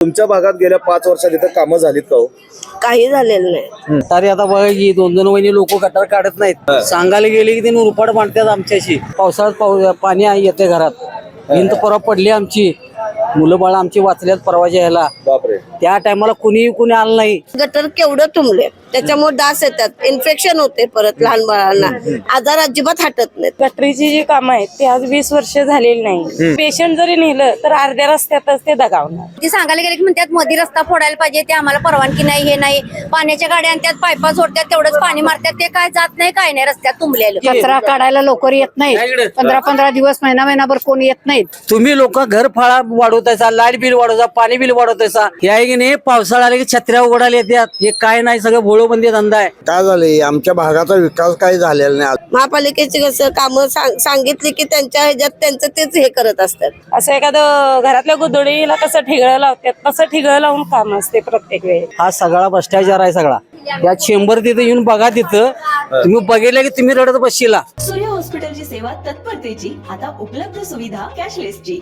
तुमच्या भागात गेल्या 5 वर्षात इथं कामं झालीत का हो? काही झालेलं नाही. तरी आता बघा की 2-2 महिने लोक गटार काढत नाहीत. सांगायला गेले की ते उरपाट मांडतात आमच्याशी. पावसाळ्यात पाणी येते घरात. भिंत परवा पडली आमची. मुलं बाळ आमची वाचल्यात परवाच्या ह्याला. बापरे. त्या टायमाला कुणी आलं नाही. गटर केवढं तुंबले, त्याच्यामुळे डास येतात, इन्फेक्शन होते, परत लहान बाळांना आजार अजिबात हटत नाहीत. गटरीची जी कामं आहेत ते आज 20 वर्ष झालेली नाही. पेशंट जरी नेलं तर अर्ध्या रस्त्यातच ते दगावणार. ते सांगायला गेले की म्हणतात मध्ये रस्ता फोडायला पाहिजे, ते आम्हाला परवानगी नाही, हे नाही. पाण्याच्या गाड्या आणतात, पायपा सोडतात, तेवढंच पाणी मारतात, ते काय जात नाही, काय नाही रस्त्यात तुंबलेलं. कचरा काढायला लवकर येत नाहीत. 15-15 दिवस महिनाभर कोणी येत नाहीत. तुम्ही लोक घर फाळा वाढवतायचा, लाईट बिल वाढवता, पाणी बिल वाढवतायचा. हे आहे की नाही, पावसाळा आले की छत्र्या उघडायला येतात. हे काय नाही, सगळं भोळोबंदी धंदा आहे. काय झालंय, आमच्या भागाचा विकास काही झालेला नाही. महापालिकेची कसं कामं सांगितली की त्यांच्या ह्याच्यात त्यांचं तेच हे करत असतात. असं एखादं घरातल्या गुदडीला कसं ठिगळं लावतात तसं ठिगळं लावून काम असते प्रत्येक वेळी. हा सगळा भ्रष्टाचार आहे सगळा. या चेंबर तिथे येऊन बघा, तिथं तुम्ही बघितलं की तुम्ही रडत बसशीला. सूर्य हॉस्पिटलची सेवा तत्परतेची, आता उपलब्ध सुविधा कॅशलेसची.